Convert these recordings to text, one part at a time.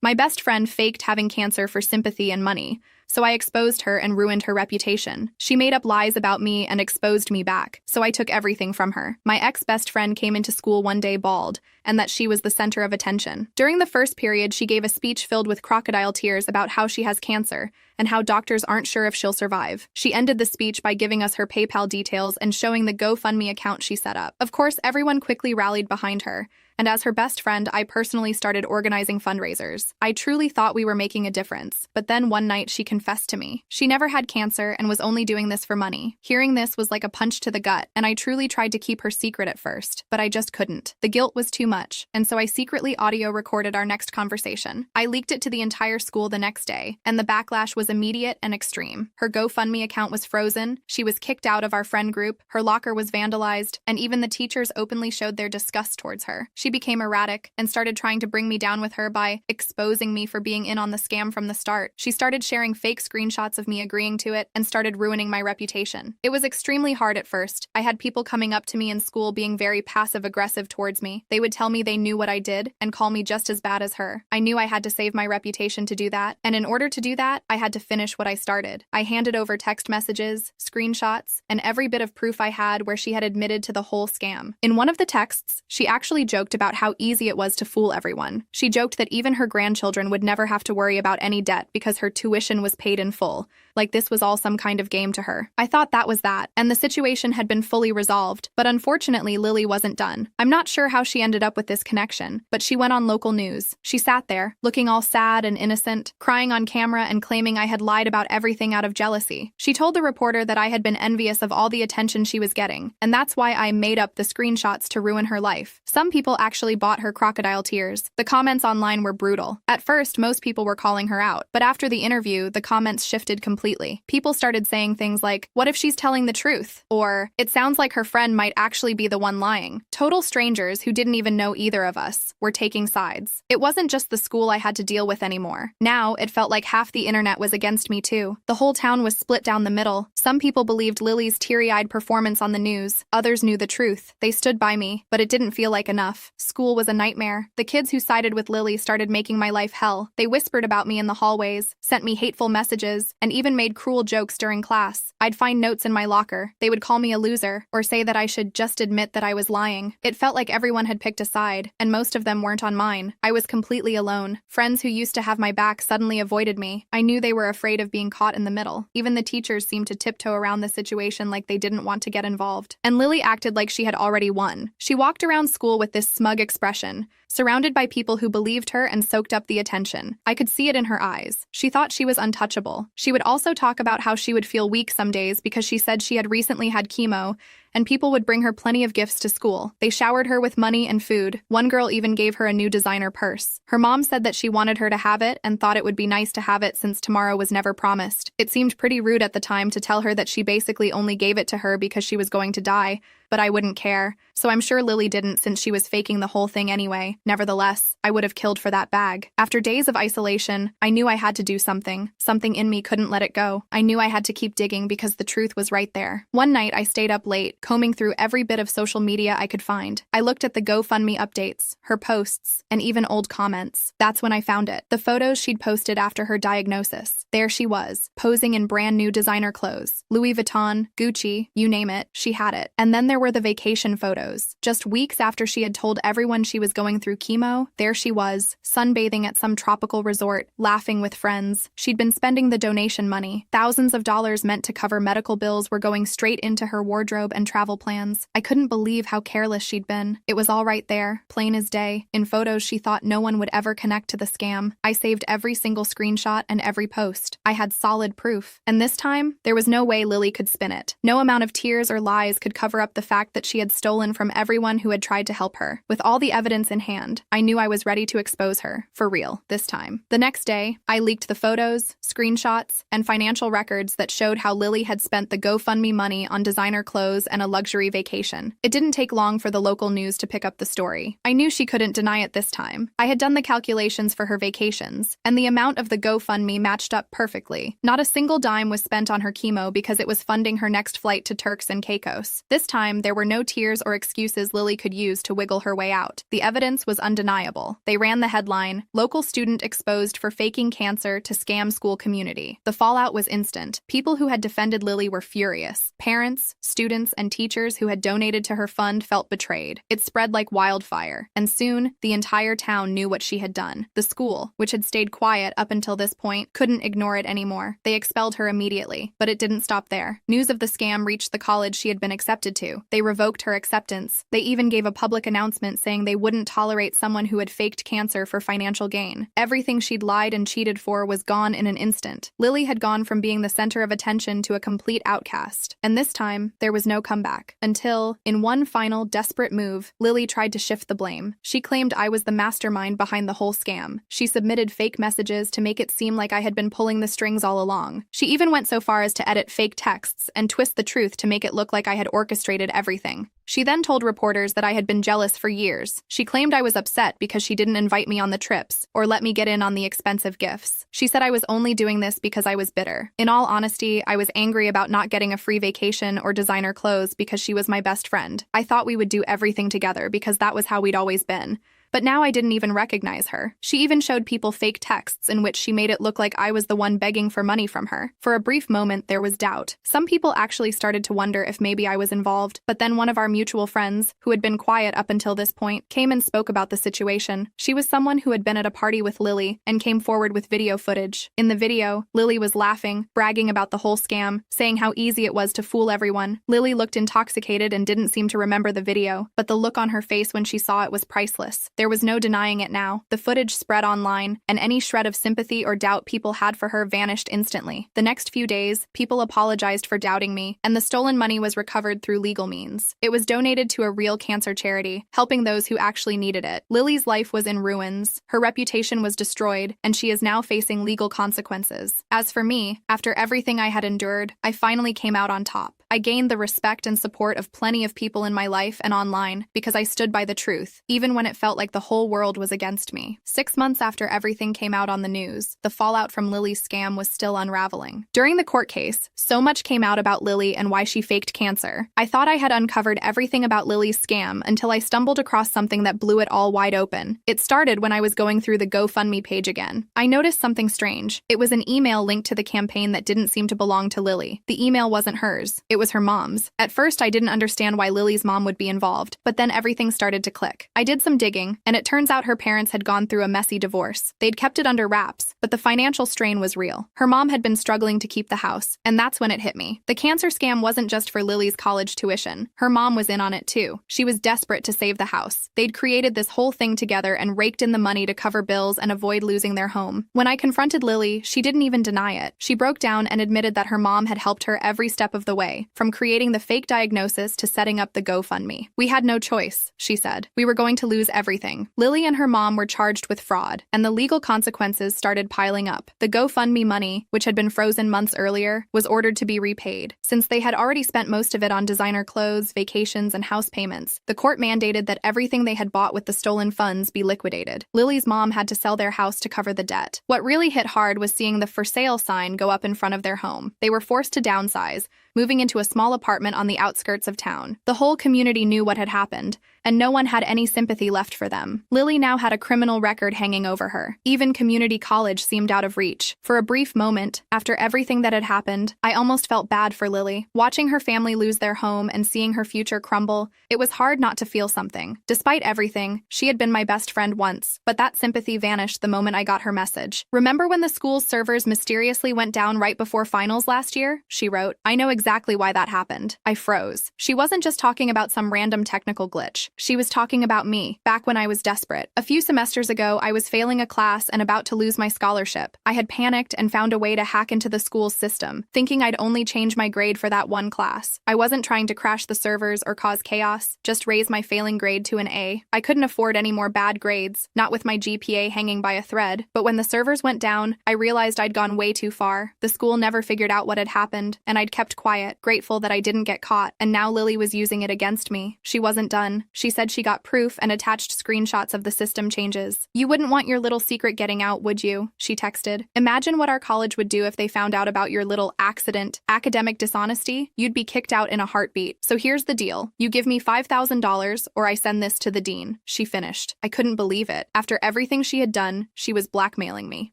My best friend faked having cancer for sympathy and money, so I exposed her and ruined her reputation. She made up lies about me and exposed me back, so I took everything from her. My ex-best friend came into school one day bald, and that she was the center of attention. During the first period, she gave a speech filled with crocodile tears about how she has cancer and how doctors aren't sure if she'll survive. She ended the speech by giving us her PayPal details and showing the GoFundMe account she set up. Of course, everyone quickly rallied behind her, and as her best friend, I personally started organizing fundraisers. I truly thought we were making a difference, but then one night she confessed to me. She never had cancer and was only doing this for money. Hearing this was like a punch to the gut, and I truly tried to keep her secret at first, but I just couldn't. The guilt was too much, and so I secretly audio recorded our next conversation. I leaked it to the entire school the next day, and the backlash was immediate and extreme. Her GoFundMe account was frozen, she was kicked out of our friend group, her locker was vandalized, and even the teachers openly showed their disgust towards her. She became erratic and started trying to bring me down with her by exposing me for being in on the scam from the start. She started sharing fake screenshots of me agreeing to it and started ruining my reputation. It was extremely hard at first. I had people coming up to me in school being very passive-aggressive towards me. They would tell me they knew what I did and call me just as bad as her. I knew I had to save my reputation to do that, and in order to do that, I had to finish what I started. I handed over text messages, screenshots, and every bit of proof I had where she had admitted to the whole scam. In one of the texts, she actually joked about how easy it was to fool everyone. She joked that even her grandchildren would never have to worry about any debt because her tuition was paid in full, like this was all some kind of game to her. I thought that was that, and the situation had been fully resolved, but unfortunately Lily wasn't done. I'm not sure how she ended up with this connection, but she went on local news. She sat there, looking all sad and innocent, crying on camera and claiming I had lied about everything out of jealousy. She told the reporter that I had been envious of all the attention she was getting, and that's why I made up the screenshots to ruin her life. Some people actually bought her crocodile tears. The comments online were brutal. At first, most people were calling her out, but after the interview, the comments shifted completely. People started saying things like, "What if she's telling the truth?" Or, "It sounds like her friend might actually be the one lying." Total strangers who didn't even know either of us were taking sides. It wasn't just the school I had to deal with anymore. Now, it felt like half the internet was against me too. The whole town was split down the middle. Some people believed Lily's teary-eyed performance on the news. Others knew the truth. They stood by me, but it didn't feel like enough. School was a nightmare. The kids who sided with Lily started making my life hell. They whispered about me in the hallways, sent me hateful messages, and even made cruel jokes during class. I'd find notes in my locker. They would call me a loser, or say that I should just admit that I was lying. It felt like everyone had picked a side, and most of them weren't on mine. I was completely alone. Friends who used to have my back suddenly avoided me. I knew they were afraid of being caught in the middle. Even the teachers seemed to tiptoe around the situation like they didn't want to get involved. And Lily acted like she had already won. She walked around school with this smug expression, surrounded by people who believed her and soaked up the attention. I could see it in her eyes. She thought she was untouchable. She would also talk about how she would feel weak some days because she said she had recently had chemo, and people would bring her plenty of gifts to school. They showered her with money and food. One girl even gave her a new designer purse. Her mom said that she wanted her to have it and thought it would be nice to have it since tomorrow was never promised. It seemed pretty rude at the time to tell her that she basically only gave it to her because she was going to die, but I wouldn't care. So I'm sure Lily didn't since she was faking the whole thing anyway. Nevertheless, I would have killed for that bag. After days of isolation, I knew I had to do something. Something in me couldn't let it go. I knew I had to keep digging because the truth was right there. One night, I stayed up late, combing through every bit of social media I could find. I looked at the GoFundMe updates, her posts, and even old comments. That's when I found it. The photos she'd posted after her diagnosis. There she was, posing in brand new designer clothes. Louis Vuitton, Gucci, you name it, she had it. And then there were the vacation photos. Just weeks after she had told everyone she was going through chemo, there she was, sunbathing at some tropical resort, laughing with friends. She'd been spending the donation money. Thousands of dollars meant to cover medical bills were going straight into her wardrobe and travel plans. I couldn't believe how careless she'd been. It was all right there, plain as day. In photos she thought no one would ever connect to the scam. I saved every single screenshot and every post. I had solid proof. And this time, there was no way Lily could spin it. No amount of tears or lies could cover up the fact that she had stolen from everyone who had tried to help her. With all the evidence in hand, I knew I was ready to expose her, for real, this time. The next day, I leaked the photos, screenshots, and financial records that showed how Lily had spent the GoFundMe money on designer clothes and and a luxury vacation. It didn't take long for the local news to pick up the story. I knew she couldn't deny it this time. I had done the calculations for her vacations, and the amount of the GoFundMe matched up perfectly. Not a single dime was spent on her chemo because it was funding her next flight to Turks and Caicos. This time, there were no tears or excuses Lily could use to wiggle her way out. The evidence was undeniable. They ran the headline, "Local Student Exposed for Faking Cancer to Scam School Community." The fallout was instant. People who had defended Lily were furious. Parents, students, and teachers who had donated to her fund felt betrayed. It spread like wildfire, and soon, the entire town knew what she had done. The school, which had stayed quiet up until this point, couldn't ignore it anymore. They expelled her immediately, but it didn't stop there. News of the scam reached the college she had been accepted to. They revoked her acceptance. They even gave a public announcement saying they wouldn't tolerate someone who had faked cancer for financial gain. Everything she'd lied and cheated for was gone in an instant. Lily had gone from being the center of attention to a complete outcast. And this time, there was no comeback. Until, in one final, desperate move, Lily tried to shift the blame. She claimed I was the mastermind behind the whole scam. She submitted fake messages to make it seem like I had been pulling the strings all along. She even went so far as to edit fake texts and twist the truth to make it look like I had orchestrated everything. She then told reporters that I had been jealous for years. She claimed I was upset because she didn't invite me on the trips or let me get in on the expensive gifts. She said I was only doing this because I was bitter. In all honesty, I was angry about not getting a free vacation or designer clothes because she was my best friend. I thought we would do everything together because that was how we'd always been. But now I didn't even recognize her. She even showed people fake texts in which she made it look like I was the one begging for money from her. For a brief moment, there was doubt. Some people actually started to wonder if maybe I was involved, but then one of our mutual friends, who had been quiet up until this point, came and spoke about the situation. She was someone who had been at a party with Lily and came forward with video footage. In the video, Lily was laughing, bragging about the whole scam, saying how easy it was to fool everyone. Lily looked intoxicated and didn't seem to remember the video, but the look on her face when she saw it was priceless. There was no denying it now. The footage spread online, and any shred of sympathy or doubt people had for her vanished instantly. The next few days, people apologized for doubting me, and the stolen money was recovered through legal means. It was donated to a real cancer charity, helping those who actually needed it. Lily's life was in ruins, her reputation was destroyed, and she is now facing legal consequences. As for me, after everything I had endured, I finally came out on top. I gained the respect and support of plenty of people in my life and online because I stood by the truth, even when it felt like the whole world was against me. 6 months after everything came out on the news, the fallout from Lily's scam was still unraveling. During the court case, so much came out about Lily and why she faked cancer. I thought I had uncovered everything about Lily's scam until I stumbled across something that blew it all wide open. It started when I was going through the GoFundMe page again. I noticed something strange. It was an email linked to the campaign that didn't seem to belong to Lily. The email wasn't hers. It was her mom's. At first, I didn't understand why Lily's mom would be involved, but then everything started to click. I did some digging, and it turns out her parents had gone through a messy divorce. They'd kept it under wraps, but the financial strain was real. Her mom had been struggling to keep the house, and that's when it hit me. The cancer scam wasn't just for Lily's college tuition. Her mom was in on it too. She was desperate to save the house. They'd created this whole thing together and raked in the money to cover bills and avoid losing their home. When I confronted Lily, she didn't even deny it. She broke down and admitted that her mom had helped her every step of the way, from creating the fake diagnosis to setting up the GoFundMe. "We had no choice," she said. "We were going to lose everything." Lily and her mom were charged with fraud, and the legal consequences started piling up. The GoFundMe money, which had been frozen months earlier, was ordered to be repaid. Since they had already spent most of it on designer clothes, vacations, and house payments, the court mandated that everything they had bought with the stolen funds be liquidated. Lily's mom had to sell their house to cover the debt. What really hit hard was seeing the "for sale" sign go up in front of their home. They were forced to downsize, moving into a small apartment on the outskirts of town. The whole community knew what had happened, and no one had any sympathy left for them. Lily now had a criminal record hanging over her. Even community college seemed out of reach. For a brief moment, after everything that had happened, I almost felt bad for Lily. Watching her family lose their home and seeing her future crumble, it was hard not to feel something. Despite everything, she had been my best friend once, but that sympathy vanished the moment I got her message. "Remember when the school's servers mysteriously went down right before finals last year?" she wrote. "I know exactly why that happened." I froze. She wasn't just talking about some random technical glitch. She was talking about me, back when I was desperate. A few semesters ago, I was failing a class and about to lose my scholarship. I had panicked and found a way to hack into the school's system, thinking I'd only change my grade for that one class. I wasn't trying to crash the servers or cause chaos, just raise my failing grade to an A. I couldn't afford any more bad grades, not with my GPA hanging by a thread. But when the servers went down, I realized I'd gone way too far. The school never figured out what had happened, and I'd kept quiet, grateful that I didn't get caught. And now Lily was using it against me. She wasn't done. She said she got proof and attached screenshots of the system changes. "You wouldn't want your little secret getting out, would you?" she texted. "Imagine what our college would do if they found out about your little accident, academic dishonesty. You'd be kicked out in a heartbeat. So here's the deal. You give me $5,000 or I send this to the dean," she finished. I couldn't believe it. After everything she had done, she was blackmailing me.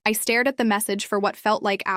I stared at the message for what felt like hours.